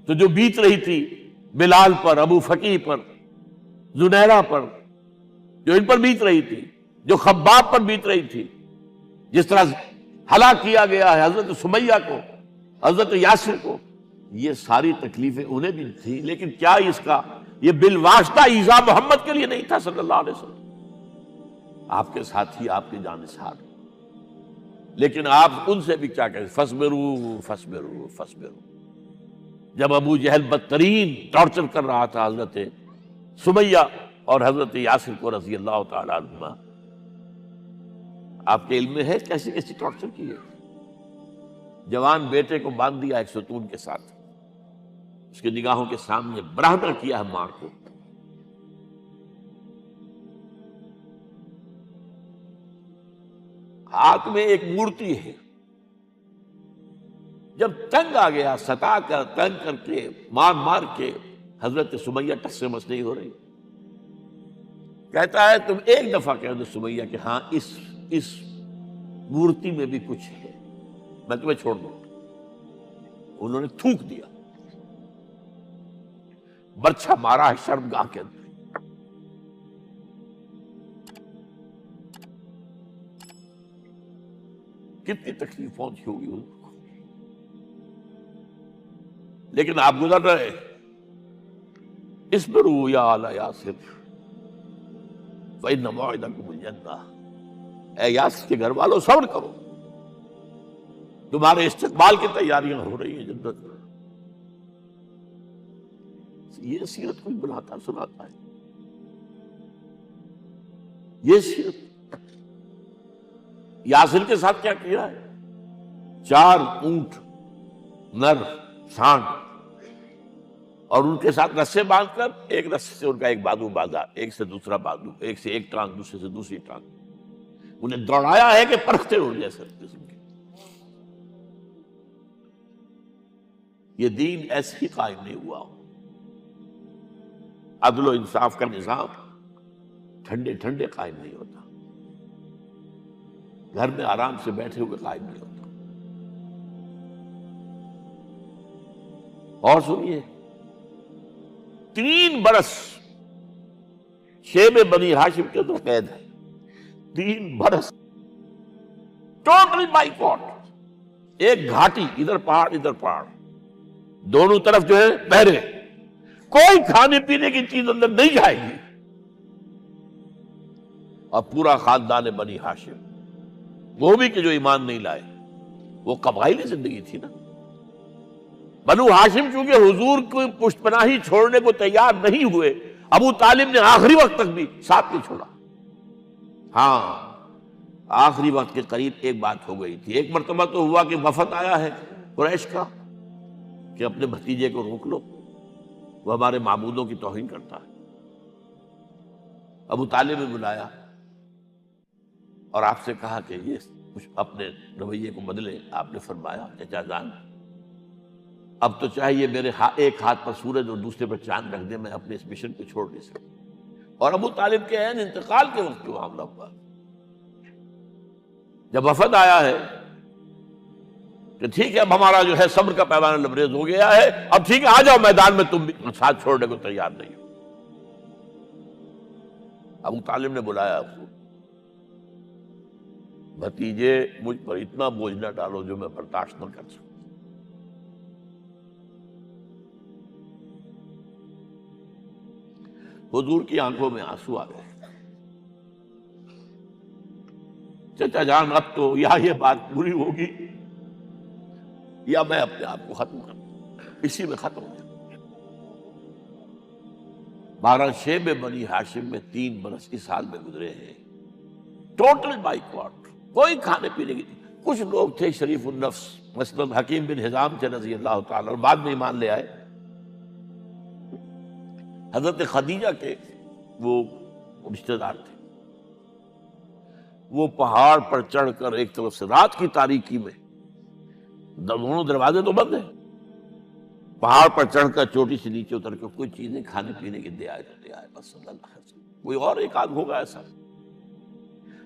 تو جو بیت رہی تھی بلال پر، ابو فقیہ پر، زنیرہ پر، جو ان پر بیت رہی تھی، جو خباب پر بیت رہی تھی، جس طرح ہلاک کیا گیا ہے حضرت سمیہ کو، حضرت یاسر کو، یہ ساری تکلیفیں انہیں بھی تھیں، لیکن کیا اس کا یہ بالواسطہ ایذا محمد کے لیے نہیں تھا صلی اللہ علیہ وسلم، آپ کے ساتھی، آپ کے جانثار، لیکن آپ ان سے بھی کیا کہیں، فصبروا فصبروا فصبروا۔ جب ابو جہل بدترین ٹارچر کر رہا تھا حضرت سمیہ اور حضرت یاسر کو رضی اللہ تعالی عنہما، آپ کے علم میں ہے کیسی کیسی ٹارچر کی ہے؟ جوان بیٹے کو باندھ دیا ایک ستون کے ساتھ، اس کی نگاہوں کے سامنے برہنہ کیا ہے ماں کو، ہاتھ میں ایک مورتی ہے، جب تنگ آ گیا، ستا کر تنگ کر کے مار مار کے حضرت سمیہ ٹس سے مس نہیں ہو رہی، کہتا ہے تم ایک دفعہ کہہ دو سمیہ کہ ہاں اس مورتی میں بھی کچھ ہے، میں تمہیں چھوڑ دوں۔ انہوں نے تھوک دیا، برچھا مارا ہے شرمگاہ کے اندر۔ کتنی تکلیف پہنچی ہوگی ان کو، لیکن آپ گزر رہے، اصبروا یا آل یاسر فإن موعدکم الجنہ، اے یاسر کے گھر والوں صبر کرو، تمہارے استقبال کی تیاریاں ہو رہی ہیں جنت میں۔ یہ سیرت کوئی بناتا سناتا ہے، یہ سیرت۔ یاسر کے ساتھ کیا کیا ہے؟ 4 اونٹ نر سانڈ، اور ان کے ساتھ رسے باندھ کر، ایک رسے سے ان کا ایک بازو باندھا، ایک سے دوسرا بازو، ایک سے ایک ٹانگ، دوسرے سے دوسری ٹانگ، انہیں دوڑایا ہے کہ پرکھتے اڑ جیسے قسم کے۔ یہ دین ایسے ہی قائم نہیں ہوا، عدل و انصاف کا نظام ٹھنڈے ٹھنڈے قائم نہیں ہوتا، گھر میں آرام سے بیٹھے ہوئے قائم نہیں ہوتا۔ اور سنیے، 3 برس شیب بنی ہاشم کے اندر قید ہے، 3 برس ٹوٹل بائیکاٹ، ایک گھاٹی، ادھر پہاڑ ادھر پہاڑ، دونوں طرف جو ہے پہرے، کوئی کھانے پینے کی چیز اندر نہیں جائے گی، اور پورا خاندان بنی ہاشم، وہ بھی کہ جو ایمان نہیں لائے، وہ قبائلی زندگی تھی نا۔ بنو ہاشم چونکہ حضور کو پشت پناہی چھوڑنے کو تیار نہیں ہوئے، ابو طالب نے آخری وقت تک بھی ساتھ نہیں چھوڑا۔ ہاں، آخری وقت کے قریب ایک بات ہو گئی تھی، ایک مرتبہ تو ہوا کہ وفد آیا ہے قریش کا کہ اپنے بھتیجے کو روک لو، وہ ہمارے معبودوں کی توہین کرتا ہے۔ ابو طالب نے بلایا اور آپ سے کہا کہ یہ کچھ اپنے رویے کو بدلے۔ آپ نے فرمایا چچا جان، اب تو چاہیے میرے ایک ہاتھ پر سورج اور دوسرے پر چاند رکھ دے، میں اپنے اس مشن کو چھوڑ نہیں سکتا۔ اور ابو طالب کے عین انتقال کے وقت جو معاملہ ہوا، جب وفد آیا ہے کہ ٹھیک ہے اب ہمارا جو ہے صبر کا پیمانہ لبریز ہو گیا ہے، اب ٹھیک ہے آ جاؤ میدان میں، تم بھی ساتھ چھوڑنے کو تیار نہیں ہو۔ ابو طالب نے بلایا آپ کو، بھتیجے مجھ پر اتنا بوجھ نہ ڈالو جو میں برداشت نہ کر سکوں۔ حضور کی آنکھوں میں آنسو آ گئے۔ چچا جان، اب تو یا یہ بات پوری ہوگی یا میں اپنے آپ کو ختم کر دوں، اسی میں ختم ہو جائے۔ 12 شیب بنی ہاشم میں 3 برس اس حال میں گزرے ہیں، ٹوٹل بائیکاٹ، کوئی کھانے پینے کی۔ کچھ لوگ تھے شریف النفس، مثلاً حکیم بن حزام تھے رضی اللہ تعالیٰ، اور بعد میں ایمان لے آئے۔ حضرت خدیجہ کے وہ رشتہ دار تھے، وہ پہاڑ پر چڑھ کر ایک طرف سے رات کی تاریکی میں، دونوں دروازے تو بند ہیں، پہاڑ پر چڑھ کر چوٹی سے نیچے اتر کر کوئی چیزیں کھانے پینے کی دے آئے بس صلی اللہ علیہ وسلم۔ کوئی اور ایک آدھ ہوگا ایسا۔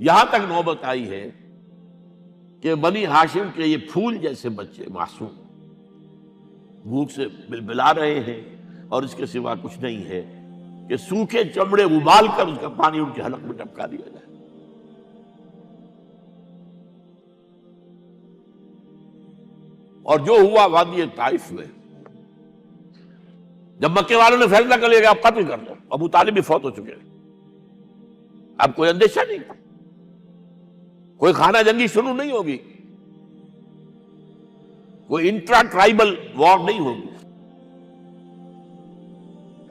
یہاں تک نوبت آئی ہے کہ بنی ہاشم کے یہ پھول جیسے بچے معصوم، بھوک سے بلبلا رہے ہیں، اور اس کے سوا کچھ نہیں ہے کہ سوکھے چمڑے ابال کر اس کا پانی ان کے حلق میں ٹپکا دیا جائے۔ اور جو ہوا وادی طائف میں، جب مکے والوں نے فیصلہ کر لیا کہ آپ قتل کر دو، ابو طالب بھی فوت ہو چکے ہیں، اب کوئی اندیشہ نہیں، کوئی خانہ جنگی شروع نہیں ہوگی، کوئی انٹرا ٹرائبل وار نہیں ہوگی،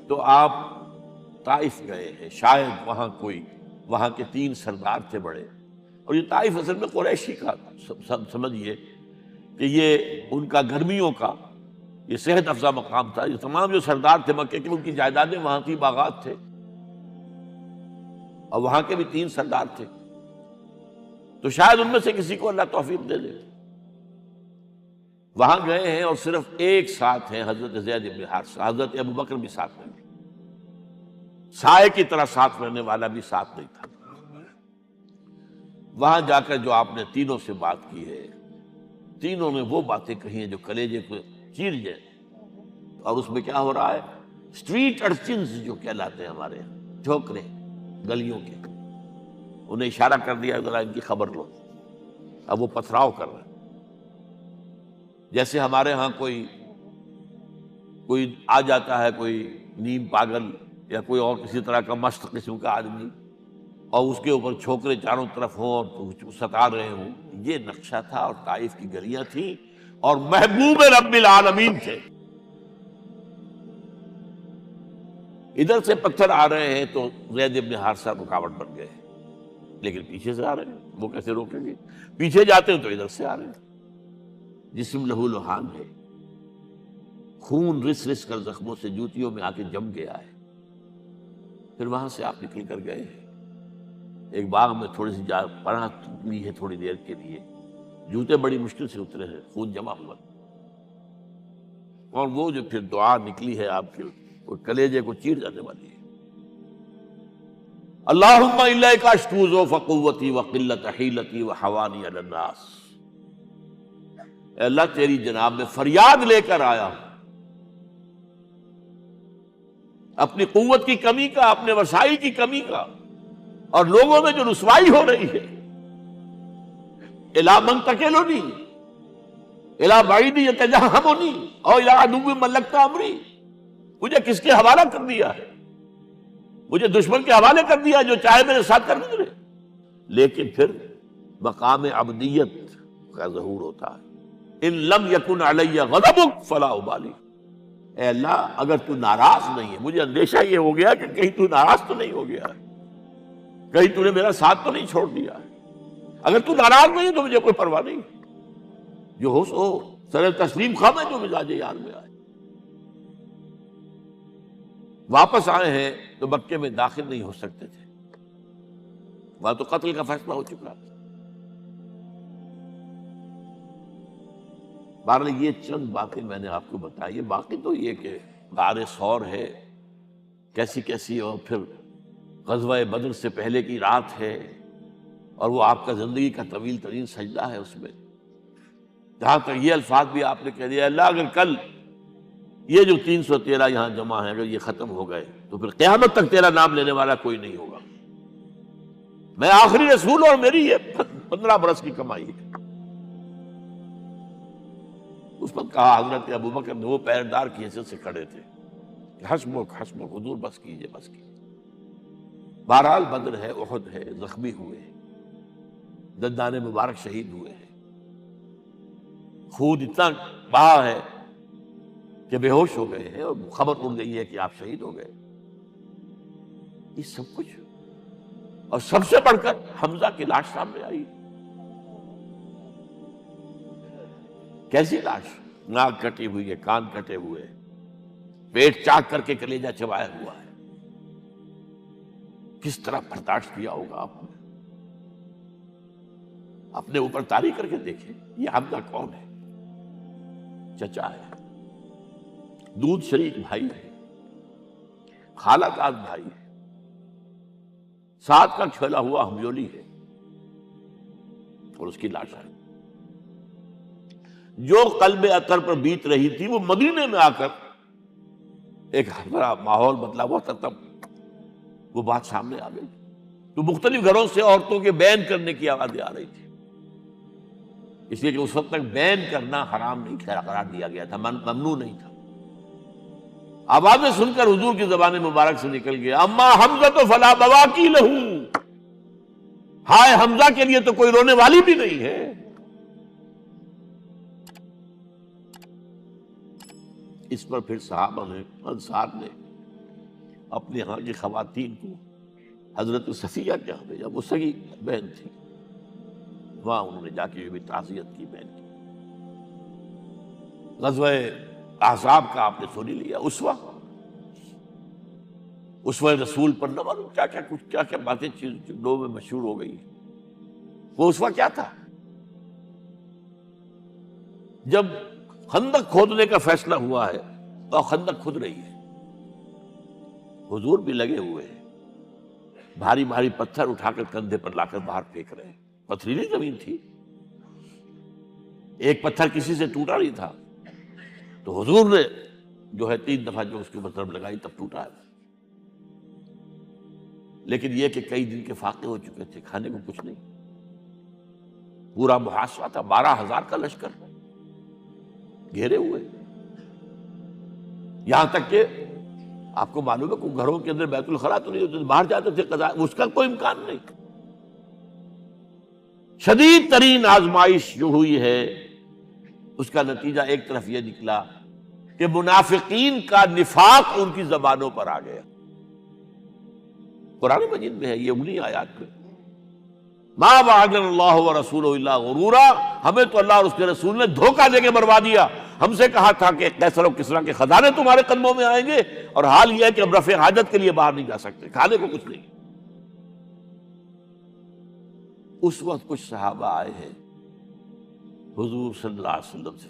تو آپ طائف گئے ہیں۔ شاید وہاں کے 3 سردار تھے بڑے، اور یہ طائف اصل میں قریشی کا سمجھیے کہ یہ ان کا گرمیوں کا یہ صحت افزا مقام تھا۔ یہ تمام جو سردار تھے مکے کے، ان کی جائیدادیں وہاں تھی، باغات تھے، اور وہاں کے بھی 3 سردار تھے، تو شاید ان میں سے کسی کو اللہ توفیق دے دے۔ وہاں گئے ہیں اور صرف ایک ساتھ ہیں، حضرت زید بن حارثہ، حضرت ابو بکر بھی ساتھ نہیں، سائے کی طرح ساتھ رہنے والا بھی ساتھ نہیں تھا۔ وہاں جا کر جو آپ نے تینوں سے بات کی ہے، تینوں نے وہ باتیں کہی ہیں جو کلیجے کو چیر جائیں، اور اس میں کیا ہو رہا ہے، اسٹریٹ ارچنز جو کہلاتے ہیں ہمارے یہاں، ٹھوکرے گلیوں کے، انہیں اشارہ کر دیا ذرا ان کی خبر لو، اب وہ پتھراؤ کر رہے ہیں۔ جیسے ہمارے ہاں کوئی آ جاتا ہے، کوئی نیم پاگل یا کوئی اور کسی طرح کا مست قسم کا آدمی، اور اس کے اوپر چھوکرے چاروں طرف ہوں اور ستا رہے ہوں، یہ نقشہ تھا، اور طائف کی گلیاں تھیں، اور محبوب رب العالمین تھے۔ ادھر سے پتھر آ رہے ہیں تو زید بن حارثہ رکاوٹ بن گئے، لیکن پیچھے سے آ رہے ہیں، وہ کیسے روکیں گے؟ پیچھے جاتے ہیں تو ادھر سے آ رہے ہیں۔ جسم لہو لہان ہے، خون رس رس کر زخموں سے جوتیوں میں آ کے جم گیا ہے۔ پھر وہاں سے آپ نکل کر گئے ہیں، ایک باغ میں تھوڑی سی پناہ لی ہے تھوڑی دیر کے لیے، جوتے بڑی مشکل سے اترے ہیں، خون جمع ہوا، اور وہ جو پھر دعا نکلی ہے آپ کے، وہ کلیجے کو چیر جانے والی ہے۔ اللہم الیک اشکو ضعف قوتی وقلت حیلتی وحوانی علی الناس، اے اللہ تیری جناب میں فریاد لے کر آیا ہوں، اپنی قوت کی کمی کا، اپنے وسائل کی کمی کا، اور لوگوں میں جو رسوائی ہو رہی ہے، الی من تکلنی الی بعید یتجہمنی او الی عدو ملکت امری، مجھے کس کے حوالہ کر دیا ہے؟ مجھے دشمن کے حوالے کر دیا، جو چاہے میرے ساتھ کر گزرے۔ لیکن پھر مقام عبدیت کا ظہور ہوتا ہے، ان لم یکن علی غضبک فلا ابالی، اے اللہ اگر تو ناراض نہیں ہے، مجھے اندیشہ یہ ہو گیا کہ کہیں تو ناراض تو نہیں ہو گیا ہے، کہیں تو نے میرا ساتھ تو نہیں چھوڑ دیا ہے۔ اگر تو ناراض نہیں ہے تو مجھے کوئی پرواہ نہیں، جو ہو سو سر تسلیم خم ہے، جو مزاج یار میں آئے۔ واپس آئے ہیں تو مکے میں داخل نہیں ہو سکتے تھے، وہاں تو قتل کا فیصلہ ہو چکا تھا۔ بہرحال یہ چند باتیں میں نے آپ کو بتائی، باقی تو یہ کہ غار ثور ہے کیسی کیسی، اور پھر غزوہ بدر سے پہلے کی رات ہے، اور وہ آپ کا زندگی کا طویل ترین سجدہ ہے۔ اس میں جہاں تک یہ الفاظ بھی آپ نے کہہ دیا، اللہ اگر کل یہ جو 313 یہاں جمع ہیں اگر یہ ختم ہو گئے تو پھر قیامت تک تیرا نام لینے والا کوئی نہیں ہوگا، میں آخری رسول اور میری یہ 15 برس کی کمائی ہے۔ اس وقت کہا حضرت ابو بکر نے، وہ پہردار کی حیثیت سے کھڑے تھے، کہ حسبک حسبک حضور بس کیجئے بس کیجئے۔ بہرحال بدر ہے، احد ہے، زخمی ہوئے ہیں، دندان مبارک شہید ہوئے ہیں، خون اتنا بہا ہے کہ بے ہوش ہو گئے ہیں، اور خبر اڑ گئی ہے کہ آپ شہید ہو گئے۔ یہ سب کچھ، اور سب سے بڑھ کر حمزہ کی لاش سامنے آئی۔ کیسی لاش؟ ناک کٹی ہوئی ہے، کان کٹے ہوئے، پیٹ چاک کر کے کلیجہ چبایا ہوا ہے۔ کس طرح برداشت کیا ہوگا آپ نے؟ اپنے اوپر تاری کر کے دیکھیں، یہ حمزہ کون ہے؟ چچا ہے، دودھ شریک بھائی ہے، خالہ داد بھائی ہے، ساتھ کا کھیلا ہوا ہمجولی ہے، اور اس کی لاش ہے۔ جو قلب اطہر پر بیت رہی تھی وہ مدینے میں آ کر ایک بڑا ماحول بدلا ہوا تھا، تب وہ بات سامنے آ گئی. تو مختلف گھروں سے عورتوں کے بین کرنے کی آوازیں آ رہی تھی، اس لیے کہ اس وقت تک بین کرنا حرام نہیں قرار دیا گیا تھا، ممنوع نہیں تھا. آوازیں سن کر حضور کی زبان مبارک سے نکل گیا اما حمزہ تو فلا بواکی لہو، ہائے حمزہ کے لیے تو کوئی رونے والی بھی نہیں ہے. اس پر پھر صحابہ نے، انصار نے اپنے ہاں کی خواتین کو حضرت صفیہ کے یہاں بھیجا، وہ سگی بہن تھی، وہاں انہوں نے جا کے بھی تعزیت کی بہن کی. غزوہ احزاب کا آپ نے سن ہی لیا، اسوہ رسول پر نہ معلوم کیا کیا باتیں لوگوں میں مشہور ہو گئی. وہ اسوہ کیا تھا؟ جب خندق کھودنے کا فیصلہ ہوا ہے اور خندق کھود رہی ہے، حضور بھی لگے ہوئے ہیں، بھاری بھاری پتھر اٹھا کر کندھے پر لا کر باہر پھینک رہے ہیں. پتھریلی زمین تھی، ایک پتھر کسی سے ٹوٹا نہیں تھا، تو حضور نے جو ہے 3 دفعہ جو اس کے مطلب لگائی تب ٹوٹا ہے. لیکن یہ کہ کئی دن کے فاقے ہو چکے تھے، کھانے کو کچھ نہیں، پورا محاصرہ تھا، 12,000 کا لشکر گھیرے ہوئے. یہاں تک کہ آپ کو معلوم ہے کہ گھروں کے اندر بیت الخلا تو نہیں ہوتے، باہر جاتے تھے قضاء، اس کا کوئی امکان نہیں. شدید ترین آزمائش جو ہوئی ہے اس کا نتیجہ ایک طرف یہ نکلا کہ منافقین کا نفاق ان کی زبانوں پر آ گیا. قرآن مجید میں ہے یہ انہی آیات میں، ما وعدنا اللہ ورسولہ الا غرورا، ہمیں تو اللہ اور اس کے رسول نے دھوکہ دے کے مروا دیا. ہم سے کہا تھا کہ قیصر و کسریٰ کے خزانے تمہارے قدموں میں آئیں گے، اور حال یہ ہے کہ اب رفع حاجت کے لیے باہر نہیں جا سکتے، کھانے کو کچھ نہیں. اس وقت کچھ صحابہ آئے ہیں حضور صلی اللہ علیہ وسلم سے،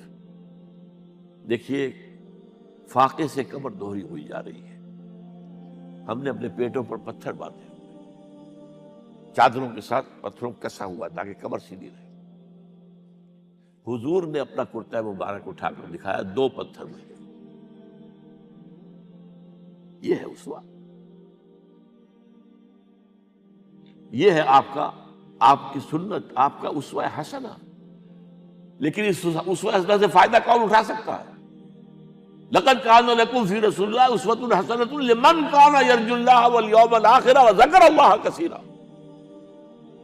دیکھیے فاقے سے کمر دوہری ہوئی جا رہی ہے، ہم نے اپنے پیٹوں پر پتھر باندھے، چادروں کے ساتھ پتھروں کسا ہوا تاکہ کمر سیدھی رہے. حضور نے اپنا کرتا مبارک اٹھا کر دکھایا، 2 پتھر میں. یہ ہے اسوہ، یہ ہے آپ کی سنت، آپ کا اسوہ حسنہ. لیکن اس اسوہ حسنہ سے فائدہ کون اٹھا سکتا ہے؟ لقد کان لکم فی رسول اللہ اسوۃ حسنۃ لمن کان یرجو اللہ والیوم الآخر وذکر اللہ کثیرا.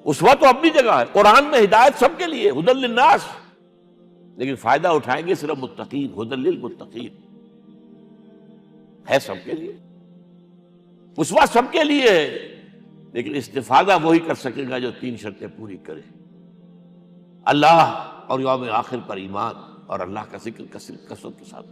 اسوہ تو اپنی جگہ ہے، قرآن میں ہدایت سب کے لیے، ھدی للناس، لیکن فائدہ اٹھائیں گے صرف متقین، ھدی للمتقین ہے سب کے لیے. اسوہ سب کے لیے ہے، لیکن استفادہ وہی کر سکے گا جو 3 شرطیں پوری کرے: اللہ اور یوم آخر پر ایمان، اور اللہ کا ذکر کثرت کے ساتھ.